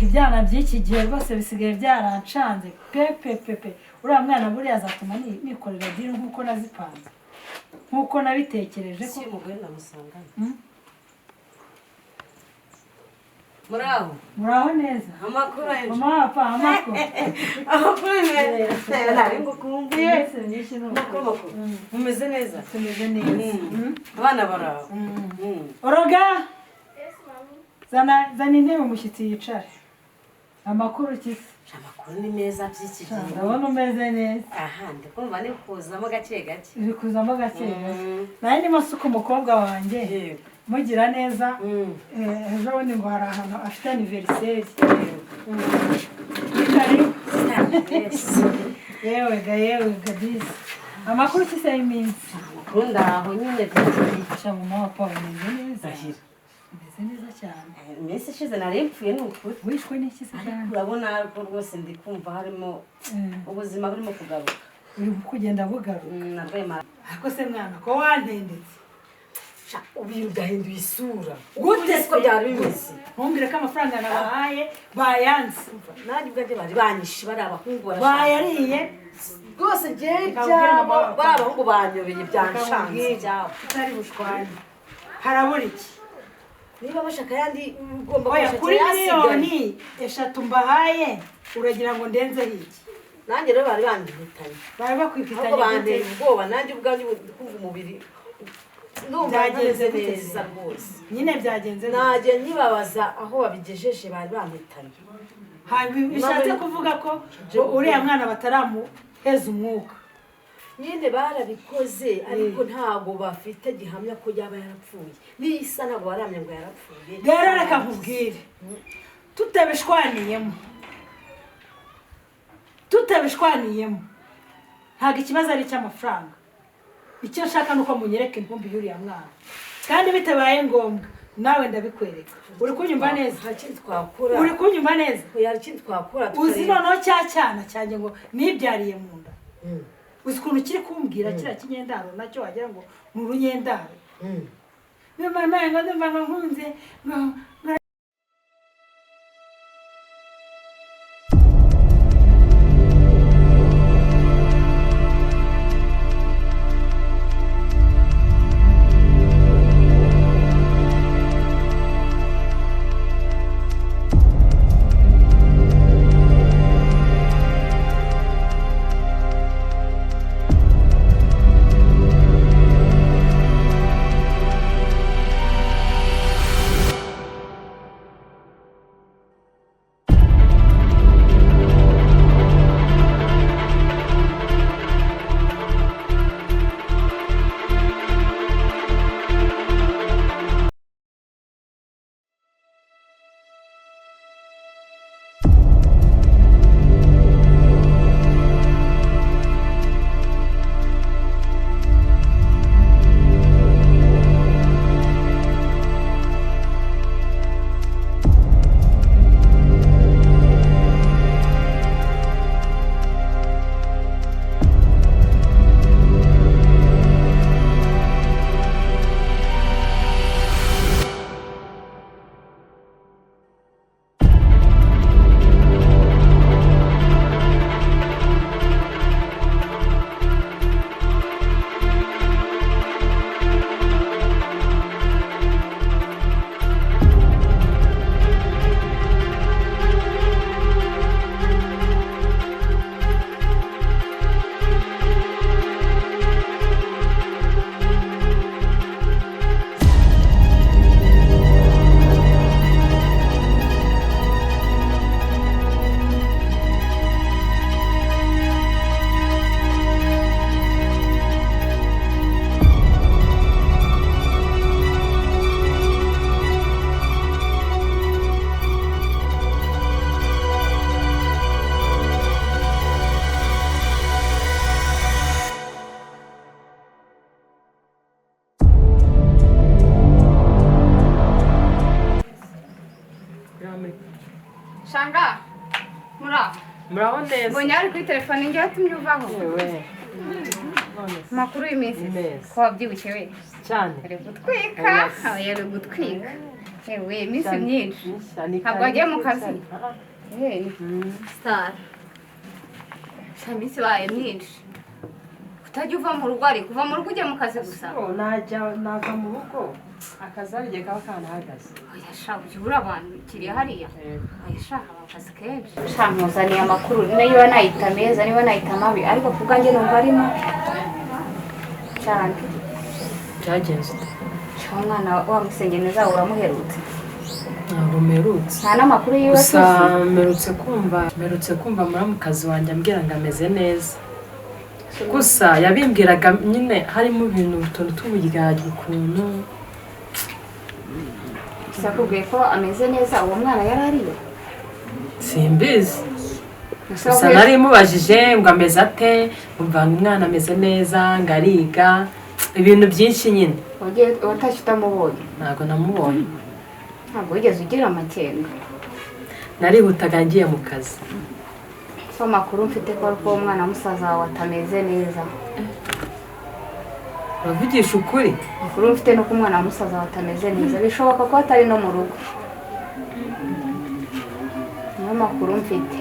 ibyana by'iki gihe rwose bisigaye byarancanze pepe uriya mwana buriya azatuma nikorera diri nk'uko nazipanze nk'uko nabitekereje ko muraho neza amakuru nari ngukumbuye mumeze neza tumeze neza abana baraho oroga zana intebe umushyitsi yicare amakuru kisi amakuru ni meza by'iki gihe ndabona umeze neza aha ndikumva ni kuzamo gake gake uri kuzamo gake nawe ndimo suka umukobwa wanjye mugira neza ejo bundi ngo hari ahantu afite aniveriseri yewe gadisi amakuru kisi y'iminsi amakuru ndaho nyine by'iki mu mapa umeze neza umeze neza cyane iminsi ishize nari mpfuye ni ukuri wishwe n'iki se cyane urabona ko rwose ndi kumva harimo ubuzima burimo kugaruka uri kugenda bugaruka ariko se mwana ko wantendetse ubu udahinduye isura gute ko byari bimeze ntumbwire ko amafaranga nabahaye bayanze nanjye ubwanjye bari banyishe bari abahungu bayariye rwose byabo bari abahungu banyobeye byanshanze byabo utari bushwanye harabura iki niba bashaka yandi ugomba gushaka kuri miliyoni 3 mbahaye uragira ngo ndenzeho iki nanjye rero bari bandihitanye bari bakwifitanye ahubwo bandeye ubwoba nanjye ubwanjye kumva umubiri byagenze neza rwose nyine byagenze najye nyibabaza aho babigejeje bari bampitanye bishatse kuvuga ko uriya mwana bataramuheza umwuka nyine barabikoze ariko ntago bafite gihamya ko yaba yarapfuye n'isa ntago baramye ngo yarapfuye rero reka nkubwire tutabishwaniyemo ntago ikibazo ari icy'amafaranga icyo nshaka nuko munyereka intumbi y'uriya mwana kandi bitabaye ngombwa nawe ndabikwereka uri kunyumva neza uri kunyumva neza uzi noneho cya cyana cyanjye ngo nibyariye mu nda uzi ukuntu kiri kumbwira kiriya kinyendaro nacyo wagira ngo ni urunyendaro ndumva nkunze Shanga, muraho neza. Mbonye ari kuri telefone ngiye atumye uvaho. Makuru y'iminsi ko wabyibushye we. Cyane. Ari gutwika, yari gutwika. ewe iminsi myinshi ntabwo wagiye mu kazi sitara iminsi ibaye myinshi utajya uva mu rugo ariko uva mu rugo ujya mu kazi gusa nava mu rugo akazi hari igihe kaba kanahagaze oya sha ujya ubura abantu kiri hariya oya sha haba akazi kenshi sha mpuzaniye amakuru niba nayita meza niba nayita mabi ariko ku bwanjye numva arimo cyane byagenze umwana wa Musenge neza uramuherutse ntabwo mperutse nta n'amakuru yiwe gusa mperutse kumva muramukazi wanjye ambwira ngo ameze neza gusa yabimbwiraga nyine harimo ibintu utuntu tw'uburyarya ukuntu sakubwiye ko ameze neza uwo mwana yari ariyo simbizi gusa nari mubajije ngo ameze ate umva ngo umwana ameze neza ngo ariga ibintu byinshi nyine watashye utamubonye ntabwo namubonye ntabwo wigeze ugira amakenga narihutaga ngiye mu kazi so makuru mfite ko uwo mwana musaza wawe atameze neza uravugisha ukuri makuru mfite no ko umwana musaza wawe atameze neza bishoboka ko atari no mu rugo niyo makuru mfite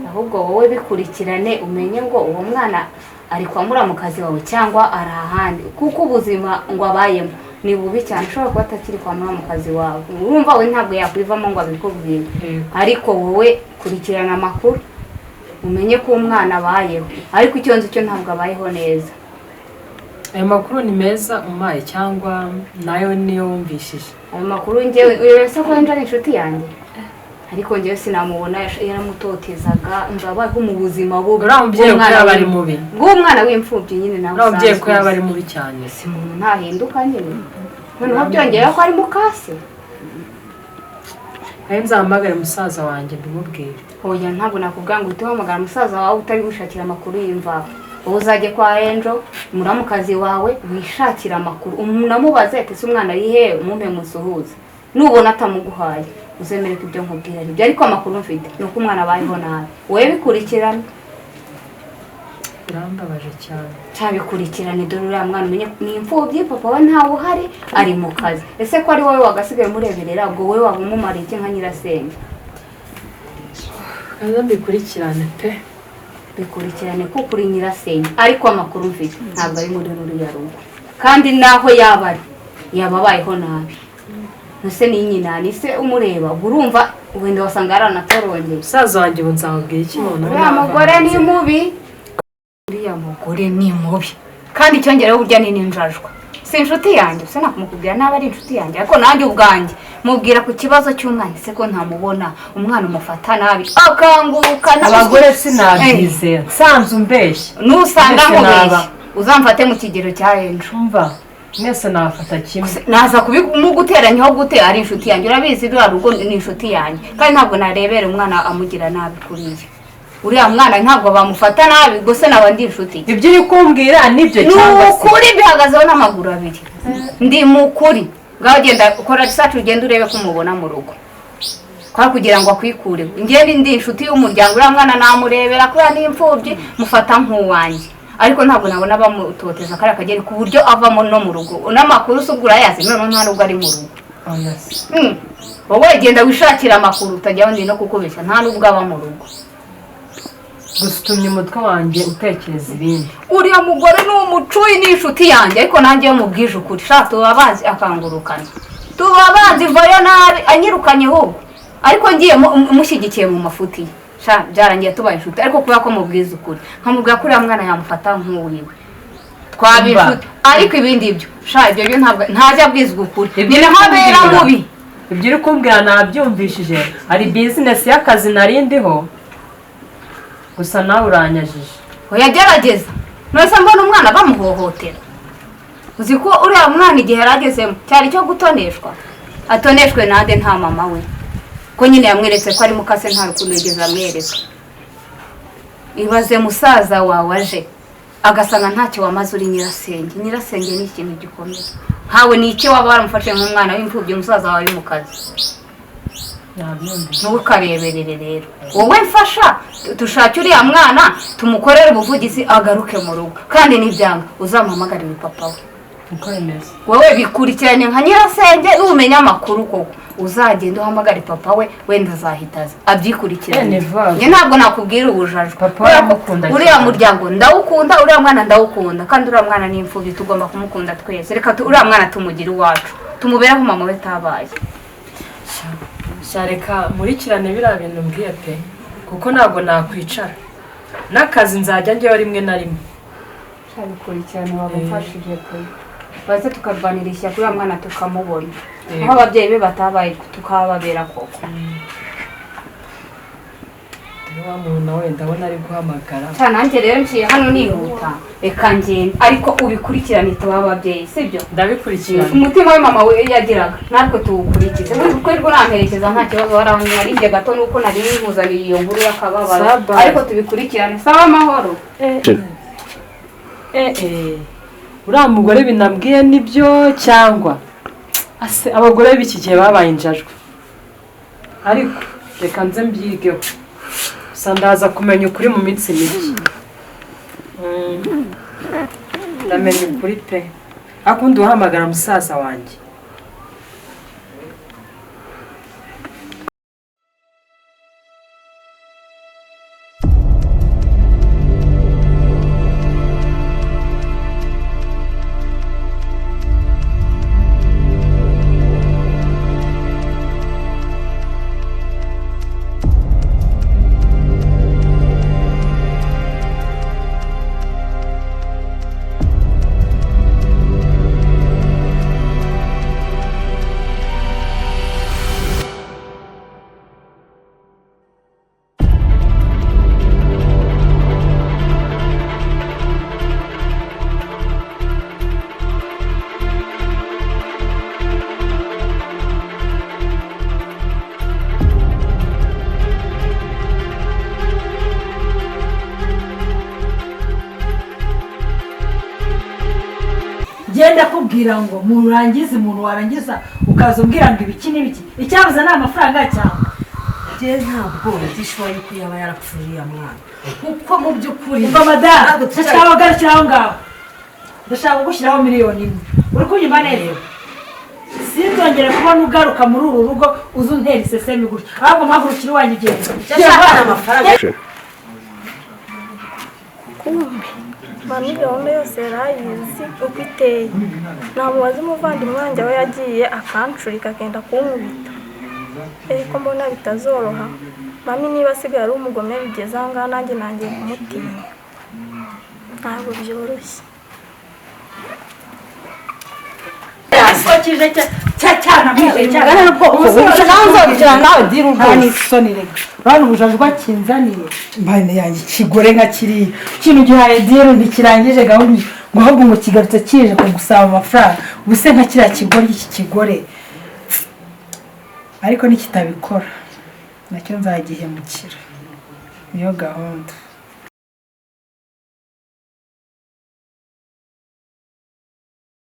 ahubwo wowe bikurikirane umenye ngo uwo mwana ari kwa muramukazi wawe cyangwa ari ahandi kuko ubuzima ngo abayemo ni bubi cyane ushobora kuba atakiri kwa muramukazi wawe urumva we ntabwo yakwivamo ngo abikubwire ariko wowe kurikirana amakuru umenye ko umwana abayeho ariko icyo nzi cyo ntabwo abayeho neza ayo makuru ni meza umpaye cyangwa nayo niyo wumvishije ayo makuru njyewe uretse ko yenda ari inshuti yanjye ariko njyewe sinamubona yaramutotezaga mbabaho mu buzima bubi uramubyeyi ko yaba ari mubi bw'umwana w'imfubyi nyine nawe uramubyeyi ko yaba ari mubi cyane si umuntu ntahinduka nyine noneho byongera ko ari mukase ayo nzahamagare musaza wanjye ndimubwire oya ntabwo nakubwira ngo uhite uhamagara musaza wawe utari gushakira amakuru y'imvaho wowe uzajye kwa Enjo muramukazi wawe wishakira amakuru unamubaze ati se umwana ari hehe umumpe musuhuze nubona atamuguhaye uzemere ko ibyo nkubwira ari byo ariko amakuru mfite ni uko umwana abayeho nabi wowe bikurikirane birambabaje cyane cyabikurikirane dore uriya mwana umenye ni imfubyi papa we ntawe uhari ari mu kazi ese ko ari wowe wagasigaye mureberera ubwo wowe waba umumariye iki nka Nyirasenge kaza mbikurikirane pe bikurikirane kuko uri Nyirasenge ariko amakuru mfite ntabwo ari muri ruriya rugo kandi naho yaba ari yababayeho nabi nuse ni Nyina ni se umureba urumva wenda wasanga yaranatorongeye musaza wanjye ubu nzamubwira iki none uriya mugore ni mubi uriya mugore ni mubi kandi cyongereho burya ni ninjajwa si inshuti yanjye se nakumukubwira naba ari inshuti yanjye ariko nanjye ubwanjye mubwira ku kibazo cy'umwana se ko ntamubona umwana umufata nabi akanguruka abagore sinabyizera nsanze umbeshya nusanga mubeshya uzamfate mu kigero cya Enjo umva mwese nafata kimwe naza kubimuguteranyaho gute ari inshuti yanjye urabizi rwa rugo ni inshuti yanjye kandi ntabwo narebera umwana amugira nabi kuriya uriya mwana ntabwo bamufata nabi gusa naba ndi inshuti ibyo uri kumbwira nibyo cyangwa se nukuri bihagazeho n'amaguru abiri ndi mukuri ngaho genda ukora research ugenda urebe ko umubona mu rugo kwa kugira ngo akwikureho ngende ndi inshuti y'umuryango uriya mwana namurebera kubera n'imfubyi mufata nk'uwanjye ariko ntabwo nabona bamutoteza kare akagera ku buryo avamo no mu rugo n'amakuru usubura yazi none nta nubwo ari mu rugo wowe genda wishakira amakuru utajya wundi no kukubeshya nta nubwo aba mu rugo gusa utumye umutwe wanjye utekereza ibindi uriya mugore ni umucuyi ni inshuti yanjye ariko nanjye yo mubwije ukuri shaka tubabanzi akangurukana tubabanzi vayo nabi anyirukanye ahubwo ariko ngiye mushyigikiye mu mafuti ye byarangiye tubaye inshuti ariko kubera ko mubwiza ukuri nkamubwira ko uriya mwana yamufata nk'uwiwe twabishuti ariko ibindi byo ibyo byo ntajya abwizwa ukuri ni naho abera mubi ibyo uri kumbwira nabyumvishije hari bizinesi y'akazi narindiho gusa nawe uranyajije yagerageza mwese mbona umwana bamuhohotera uzi ko uriya mwana igihe yaragezemo cyari cyo gutoneshwa atoneshwe nande nta mama we ko nyine yamweretse ko ari mukase nta rukundo yigeze amwereka ibaze musaza wawe aje agasanga ntacyo wamaze uri Nyirasenge Nyirasenge ni ikintu gikomeye ntawe ni iki waba waramufashe nk'umwana w'imfubyi umusaza wawe mu kazi ntukareberere rero wowe mfasha dushake uriya mwana tumukorere ubuvugizi agaruke mu rugo kandi n'ibyanga uzamuhamagarire papa we uko bimeze wowe bikurikiranye nka nyirasenge n'umenya amakuru koko uzagenda uhamagare papa we wenda azahitaza abyikurikiranye njye ntabwo nakubwira ubujajwa papa aramukunda uriya muryango ndawukunda uriya mwana ndawukunda kandi uriya mwana ni imfubyi tugomba kumukunda twese reka uriya mwana tumugire iwacu tumubereho mama we tabaye reka nkurikirane biriya bintu mbwiye pe kuko ntabwo nakwicara n'akazi nzajya njyewe rimwe na rimwe bikurikirane wabafashije pe baze tukarwanira ishyaka uriya mwana tukamubona aho ababyeyi be batabaye tukababera koko wa muntu nawe ndabona ari guhamagara cyane nanjye rero nciye hano nihuta reka ngenda ariko ubikurikirane tuba ababyeyi sibyo ndabikurikirana umutima we mama we yagiraga natwe tuwukurikize wirirwa unamperekeza nta kibazo waranyarinjye gato nuko nari nkuzaniye iyo nkuru y'akababaro ariko tubikurikirane sawa amahoro uriya mugore binabwiye nibyo cyangwa abagore b'iki gihe babaye injajwe ariko reka nze mbyigeho gusa ndaza kumenya ukuri mu minsi mike ndamenya ukuri pe akundi uhamagara musaza wanjye genda kubwira ngo murangize umuntu warangiza ukaza umbwira ngo ibiki n'ibiki icyabuze ni amafaranga cyangwa je ntabwo ndishwa yuko yaba yarapfuye mwana kuko mu by'ukuri umva madamu ndashaka bagarukira aho ngaho ndashaka gushyiraho miliyoni imwe uri kunyumva neza sinzongere kubona ugaruka muri uru rugo uzi untera isesemi gutya ahubwo mpagurukira iwanyu ugenda cyashaka amafaranga mami gahunda yose yarayizi uko iteye namubaza umuvandimwe wanjye aho yagiye akancurika akenda kunkubita ariko mbona bitazoroha mami niba asigaye ari umugome bigeze aha ngaha nanjye nangiye kumutinya ntabwo byoroshye yasikije cyana mwije cyane nawe dira ubwani soni rega bana ubujajwa kinzaniye mbane yanjye kigore nka kiriya kintu gihaye dira ntikirangije gahunda ngo ahubwo ngo kigarutse kije kugusaba amafaranga ubuse nka kiriya kigore iki kigore ariko nikitabikora nacyo nzagihemukira niyo gahunda